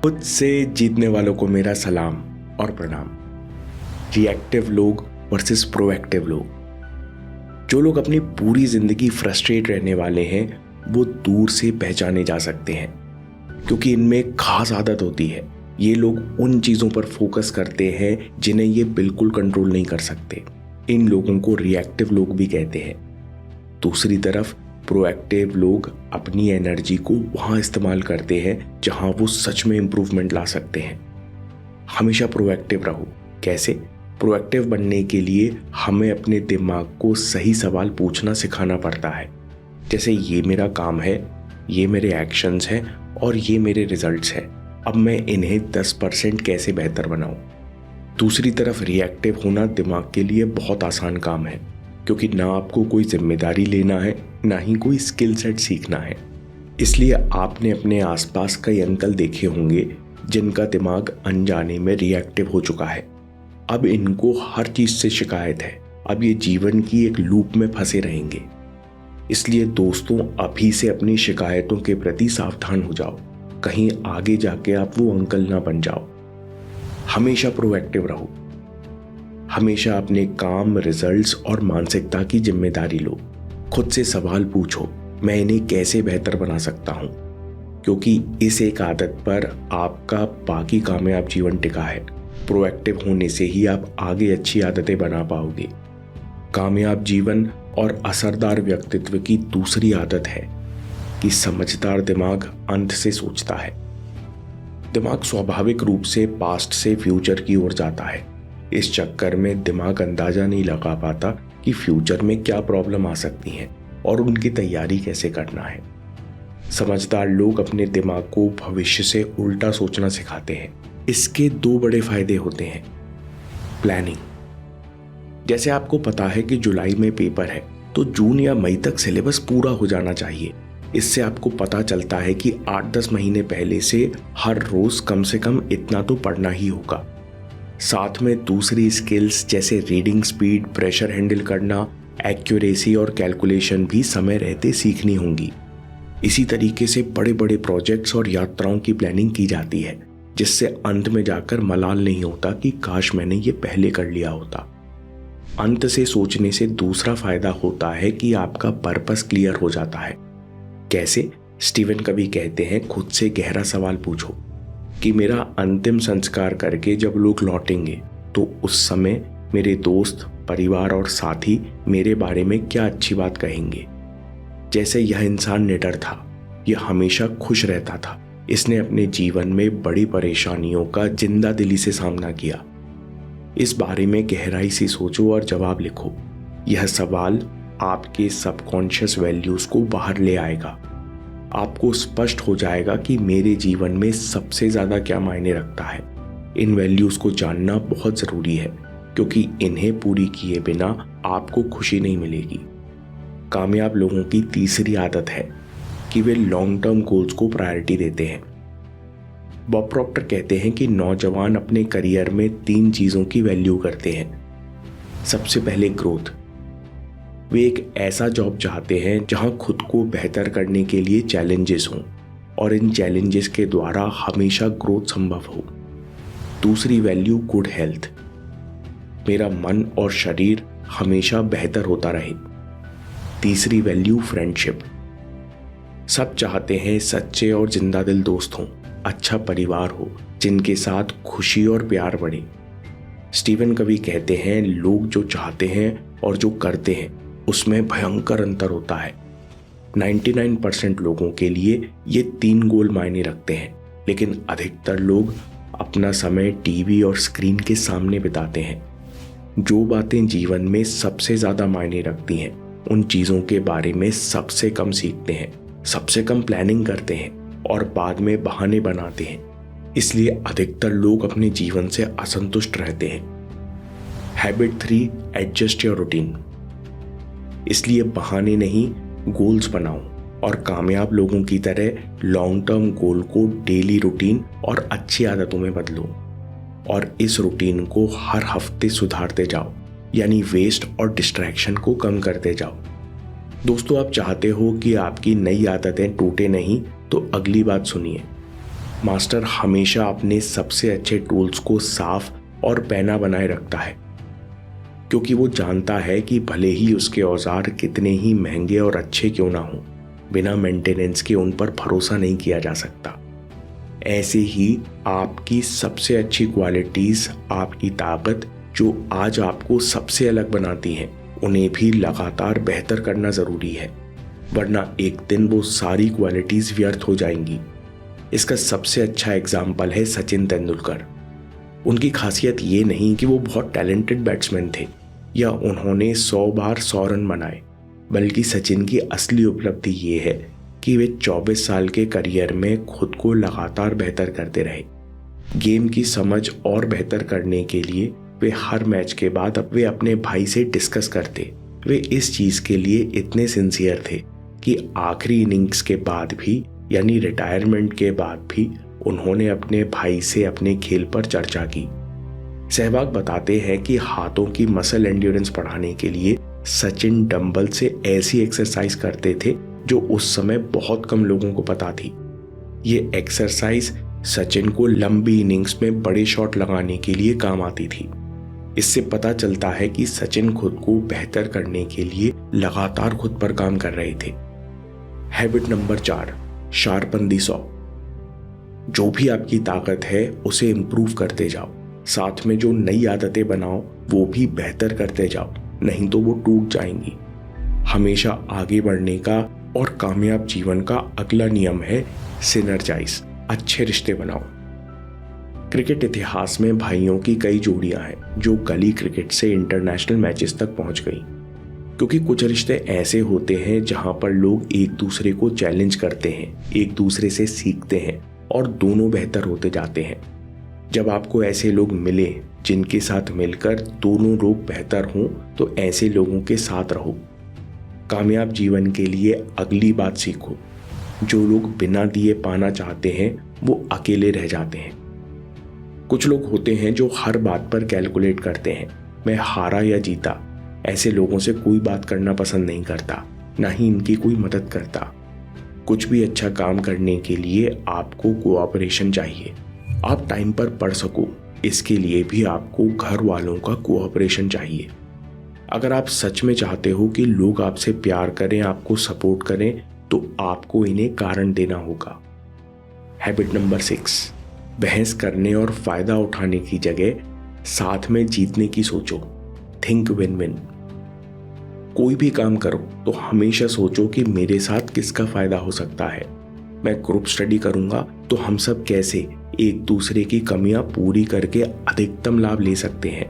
खुद से जीतने वालों को मेरा सलाम और प्रणाम। रिएक्टिव लोग वर्सेस प्रोएक्टिव लोग। जो लोग अपनी पूरी जिंदगी फ्रस्ट्रेट रहने वाले हैं वो दूर से पहचाने जा सकते हैं, क्योंकि इनमें एक खास आदत होती है। ये लोग उन चीज़ों पर फोकस करते हैं जिन्हें ये बिल्कुल कंट्रोल नहीं कर सकते। इन लोगों को रिएक्टिव लोग भी कहते हैं। दूसरी तरफ प्रोएक्टिव लोग अपनी एनर्जी को वहाँ इस्तेमाल करते हैं जहाँ वो सच में इम्प्रूवमेंट ला सकते हैं। हमेशा प्रोएक्टिव रहो। कैसे? प्रोएक्टिव बनने के लिए हमें अपने दिमाग को सही सवाल पूछना सिखाना पड़ता है। जैसे ये मेरा काम है, ये मेरे एक्शंस हैं और ये मेरे रिजल्ट्स हैं। अब मैं इन्हें 10% कैसे बेहतर बनाऊं? दूसरी तरफ रिएक्टिव होना दिमाग के लिए बहुत आसान काम है, क्योंकि ना आपको कोई जिम्मेदारी लेना है, ना ही कोई स्किल सेट सीखना है। इसलिए आपने अपने आसपास कई अंकल देखे होंगे जिनका दिमाग अनजाने में रिएक्टिव हो चुका है। अब इनको हर चीज से शिकायत है। अब ये जीवन की एक लूप में फंसे रहेंगे। इसलिए दोस्तों, अभी से अपनी शिकायतों के प्रति सावधान हो जाओ, कहीं आगे जाके आप वो अंकल ना बन जाओ। हमेशा प्रोएक्टिव रहो। हमेशा अपने काम, रिजल्ट्स और मानसिकता की जिम्मेदारी लो। खुद से सवाल पूछो, मैं इन्हें कैसे बेहतर बना सकता हूं? क्योंकि इस एक आदत पर आपका बाकी कामयाब जीवन टिका है। प्रोएक्टिव होने से ही आप आगे अच्छी आदतें बना पाओगे। कामयाब जीवन और असरदार व्यक्तित्व की दूसरी आदत है कि समझदार दिमाग अंत से सोचता है। दिमाग स्वाभाविक रूप से पास्ट से फ्यूचर की ओर जाता है। इस चक्कर में दिमाग अंदाजा नहीं लगा पाता कि फ्यूचर में क्या प्रॉब्लम आ सकती है और उनकी तैयारी कैसे करना है। समझदार लोग अपने दिमाग को भविष्य से उल्टा सोचना सिखाते हैं। इसके 2 बड़े फायदे होते हैं। प्लानिंग। जैसे आपको पता है कि जुलाई में पेपर है, तो जून या मई तक सिलेबस पूरा हो जाना चाहिए। इससे आपको पता चलता है कि 8-10 महीने पहले से हर रोज कम से कम इतना तो पढ़ना ही होगा। साथ में दूसरी स्किल्स जैसे रीडिंग स्पीड, प्रेशर हैंडल करना, एक्यूरेसी और कैलकुलेशन भी समय रहते सीखनी होंगी। इसी तरीके से बड़े बड़े प्रोजेक्ट्स और यात्राओं की प्लानिंग की जाती है, जिससे अंत में जाकर मलाल नहीं होता कि काश मैंने ये पहले कर लिया होता। अंत से सोचने से दूसरा फायदा होता है कि आपका पर्पस क्लियर हो जाता है। कैसे? स्टीवन कवी कहते हैं, खुद से गहरा सवाल पूछो कि मेरा अंतिम संस्कार करके जब लोग लौटेंगे तो उस समय मेरे दोस्त, परिवार और साथी मेरे बारे में क्या अच्छी बात कहेंगे। जैसे यह इंसान निडर था, यह हमेशा खुश रहता था, इसने अपने जीवन में बड़ी परेशानियों का जिंदा दिली से सामना किया। इस बारे में गहराई से सोचो और जवाब लिखो। यह सवाल आपके सबकॉन्शियस वैल्यूज को बाहर ले आएगा। आपको स्पष्ट हो जाएगा कि मेरे जीवन में सबसे ज्यादा क्या मायने रखता है। इन वैल्यूज को जानना बहुत जरूरी है, क्योंकि इन्हें पूरी किए बिना आपको खुशी नहीं मिलेगी। कामयाब लोगों की तीसरी आदत है कि वे लॉन्ग टर्म गोल्स को प्रायोरिटी देते हैं। बॉब प्रॉक्टर कहते हैं कि नौजवान अपने करियर में 3 चीजों की वैल्यू करते हैं। सबसे पहले ग्रोथ। वे एक ऐसा जॉब चाहते हैं जहां खुद को बेहतर करने के लिए चैलेंजेस हों और इन चैलेंजेस के द्वारा हमेशा ग्रोथ संभव हो। दूसरी वैल्यू गुड हेल्थ। मेरा मन और शरीर हमेशा बेहतर होता रहे। तीसरी वैल्यू फ्रेंडशिप। सब चाहते हैं सच्चे और जिंदा दिल दोस्त हों, अच्छा परिवार हो जिनके साथ खुशी और प्यार बढ़े। स्टीवन कवी कहते हैं, लोग जो चाहते हैं और जो करते हैं उसमें भयंकर अंतर होता है। 99% लोगों के लिए ये 3 गोल मायने रखते हैं, लेकिन अधिकतर लोग अपना समय टीवी और स्क्रीन के सामने बिताते हैं। जो बातें जीवन में सबसे ज्यादा मायने रखती हैं, उन चीजों के बारे में सबसे कम सीखते हैं, सबसे कम प्लानिंग करते हैं और बाद में बहाने बनाते हैं। इसलिए अधिकतर लोग अपने जीवन से असंतुष्ट रहते हैं। Habit 3, adjust your routine. इसलिए बहाने नहीं, गोल्स बनाओ और कामयाब लोगों की तरह लॉन्ग टर्म गोल को डेली रूटीन और अच्छी आदतों में बदलो और इस रूटीन को हर हफ्ते सुधारते जाओ, यानी वेस्ट और डिस्ट्रैक्शन को कम करते जाओ। दोस्तों, आप चाहते हो कि आपकी नई आदतें टूटे नहीं, तो अगली बात सुनिए। मास्टर हमेशा अपने सबसे अच्छे टूल्स को साफ और पैना बनाए रखता है, क्योंकि वो जानता है कि भले ही उसके औजार कितने ही महंगे और अच्छे क्यों ना हों, बिना मेंटेनेंस के उन पर भरोसा नहीं किया जा सकता। ऐसे ही आपकी सबसे अच्छी क्वालिटीज, आपकी ताकत जो आज आपको सबसे अलग बनाती हैं, उन्हें भी लगातार बेहतर करना जरूरी है, वरना एक दिन वो सारी क्वालिटीज व्यर्थ हो जाएंगी। इसका सबसे अच्छा एग्जाम्पल है सचिन तेंदुलकर। उनकी खासियत ये नहीं कि वो बहुत टैलेंटेड बैट्समैन थे या उन्होंने 100 बार 100 रन बनाए, बल्कि सचिन की असली उपलब्धि ये है कि वे 24 साल के करियर में खुद को लगातार बेहतर करते रहे। गेम की समझ और बेहतर करने के लिए वे हर मैच के बाद वे अपने भाई से डिस्कस करते। वे इस चीज के लिए इतने सिंसियर थे कि आखिरी इनिंग्स के बाद भी, यानी रिटायरमेंट के बाद भी, उन्होंने अपने भाई से अपने खेल पर चर्चा की। सहवाग बताते हैं कि हाथों की मसल एंड्योरेंस बढ़ाने के लिए सचिन डंबल से ऐसी एक्सरसाइज करते थे जो उस समय बहुत कम लोगों को पता थी। ये एक्सरसाइज सचिन को लंबी इनिंग्स में बड़े शॉट लगाने के लिए काम आती थी। इससे पता चलता है कि सचिन खुद को बेहतर करने के लिए लगातार खुद पर काम कर रहे थे। हैबिट नंबर 4, शार्पन दी सॉ। जो भी आपकी ताकत है उसे इंप्रूव करते जाओ, साथ में जो नई आदतें बनाओ वो भी बेहतर करते जाओ, नहीं तो वो टूट जाएंगी। हमेशा आगे बढ़ने का और कामयाब जीवन का अगला नियम है सिनर्जाइज, अच्छे रिश्ते बनाओ। क्रिकेट इतिहास में भाइयों की कई जोड़ियां हैं जो गली क्रिकेट से इंटरनेशनल मैचेस तक पहुंच गई, क्योंकि कुछ रिश्ते ऐसे होते हैं जहां पर लोग एक दूसरे को चैलेंज करते हैं, एक दूसरे से सीखते हैं और दोनों बेहतर होते जाते हैं। जब आपको ऐसे लोग मिले जिनके साथ मिलकर दोनों लोग बेहतर हों, तो ऐसे लोगों के साथ रहो। कामयाब जीवन के लिए अगली बात सीखो, जो लोग बिना दिए पाना चाहते हैं वो अकेले रह जाते हैं। कुछ लोग होते हैं जो हर बात पर कैलकुलेट करते हैं, मैं हारा या जीता। ऐसे लोगों से कोई बात करना पसंद नहीं करता, ना ही इनकी कोई मदद करता। कुछ भी अच्छा काम करने के लिए आपको कोऑपरेशन चाहिए। आप टाइम पर पढ़ सको, इसके लिए भी आपको घर वालों का कोऑपरेशन चाहिए। अगर आप सच में चाहते हो कि लोग आपसे प्यार करें, आपको सपोर्ट करें, तो आपको इन्हें कारण देना होगा। हैबिट नंबर 6, बहस करने और फायदा उठाने की जगह साथ में जीतने की सोचो। Think win win. कोई भी काम करो तो हमेशा सोचो कि मेरे साथ किसका फायदा हो सकता है। मैं ग्रुप स्टडी करूंगा तो हम सब कैसे एक दूसरे की कमियां पूरी करके अधिकतम लाभ ले सकते हैं।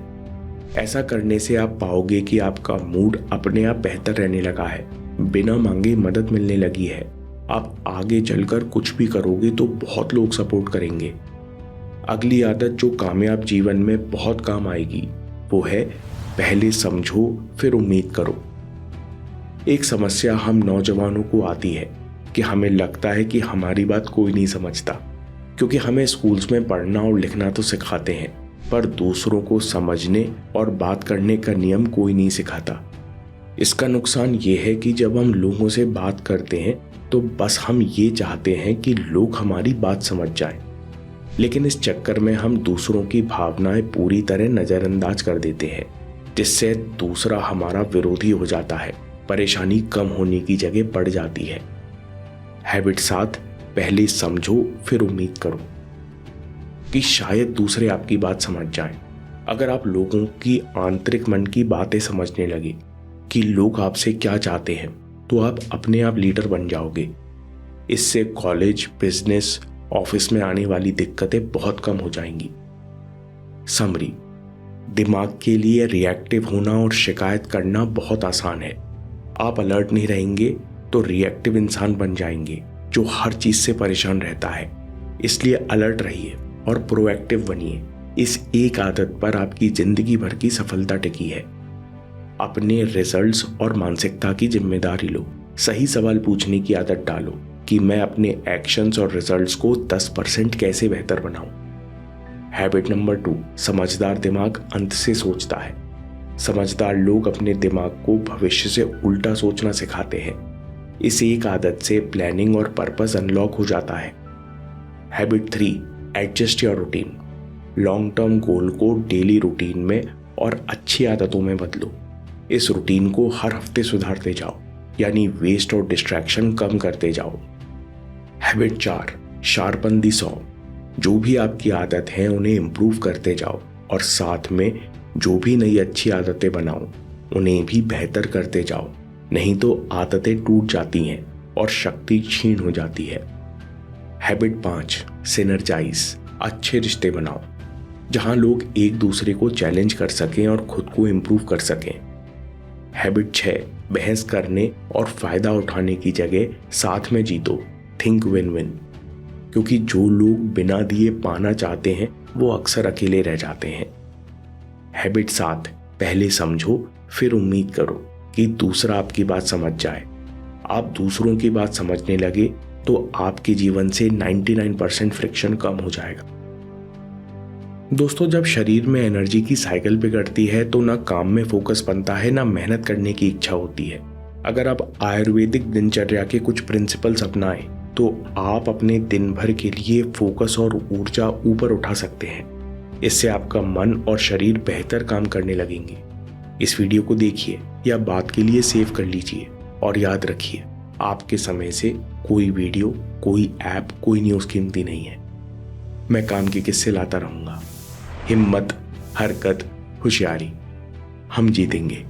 ऐसा करने से आप पाओगे कि आपका मूड अपने आप बेहतर रहने लगा है, बिना मांगे मदद मिलने लगी है। आप आगे चलकर कुछ भी करोगे तो बहुत लोग सपोर्ट करेंगे। अगली आदत जो कामयाब जीवन में बहुत काम आएगी वो है पहले समझो फिर उम्मीद करो। एक समस्या हम नौजवानों को आती है कि हमें लगता है कि हमारी बात कोई नहीं समझता, क्योंकि हमें स्कूल्स में पढ़ना और लिखना तो सिखाते हैं, पर दूसरों को समझने और बात करने का नियम कोई नहीं सिखाता। इसका नुकसान ये है कि जब हम लोगों से बात करते हैं तो बस हम ये चाहते हैं कि लोग हमारी बात समझ जाएं, लेकिन इस चक्कर में हम दूसरों की भावनाएं पूरी तरह नजरअंदाज कर देते हैं, जिससे दूसरा हमारा विरोधी हो जाता है। परेशानी कम होने की जगह बढ़ जाती है। हैबिट 7, पहले समझो फिर उम्मीद करो कि शायद दूसरे आपकी बात समझ जाएं। अगर आप लोगों की आंतरिक मन की बातें समझने लगे कि लोग आपसे क्या चाहते हैं, तो आप अपने आप लीडर बन जाओगे। इससे कॉलेज, बिजनेस, ऑफिस में आने वाली दिक्कतें बहुत कम हो जाएंगी। समरी, दिमाग के लिए रिएक्टिव होना और शिकायत करना बहुत आसान है। आप अलर्ट नहीं रहेंगे तो रिएक्टिव इंसान बन जाएंगे जो हर चीज से परेशान रहता है। इसलिए अलर्ट रहिए और प्रोएक्टिव बनिए। इस एक आदत पर आपकी जिंदगी भर की सफलता टिकी है। अपने रिजल्ट्स और मानसिकता की जिम्मेदारी लो। सही सवाल पूछने की आदत डालो कि मैं अपने एक्शंस और रिजल्ट्स को 10% कैसे बेहतर बनाऊं। हैबिट नंबर 2, समझदार दिमाग अंत से सोचता है। समझदार लोग अपने दिमाग को भविष्य से उल्टा सोचना सिखाते हैं। इस एक आदत से प्लानिंग और पर्पस अनलॉक हो जाता है। Habit 3, adjust your routine. Long term goal को डेली रूटीन में और अच्छी आदतों में बदलो। इस रूटीन को हर हफ्ते सुधारते जाओ, यानी वेस्ट और डिस्ट्रैक्शन कम करते जाओ। हैबिट 4, शार्पन दी सॉ। जो भी आपकी आदत है उन्हें इम्प्रूव करते जाओ और साथ में जो भी नई अच्छी आदतें बनाओ उन्हें भी बेहतर करते जाओ, नहीं तो आदतें टूट जाती हैं और शक्ति क्षीण हो जाती है। Habit 5, synergise. अच्छे रिश्ते बनाओ जहां लोग एक दूसरे को चैलेंज कर सकें और खुद को इम्प्रूव कर सकें। हैबिट 6, बहस करने और फायदा उठाने की जगह साथ में जीतो। Think win win. क्योंकि जो लोग बिना दिए पाना चाहते हैं वो अक्सर अकेले रह जाते हैं। हैबिट 7, पहले समझो फिर उम्मीद करो कि दूसरा आपकी बात समझ जाए। आप दूसरों की बात समझने लगे तो आपके जीवन से 99% फ्रिक्शन कम हो जाएगा। दोस्तों, जब शरीर में एनर्जी की साइकिल बिगड़ती है तो ना काम में फोकस बनता है, ना मेहनत करने की इच्छा होती है। अगर आप आयुर्वेदिक दिनचर्या के कुछ प्रिंसिपल्स अपनाएं तो आप अपने दिन भर के लिए फोकस और ऊर्जा ऊपर उठा सकते हैं। इससे आपका मन और शरीर बेहतर काम करने लगेंगे। इस वीडियो को देखिए या बात के लिए सेव कर लीजिए और याद रखिए, आपके समय से कोई वीडियो, कोई ऐप, कोई न्यूज़ कीमती नहीं है। मैं काम के किस्से लाता रहूंगा। हिम्मत, हरकत, होशियारी, हम जीतेंगे।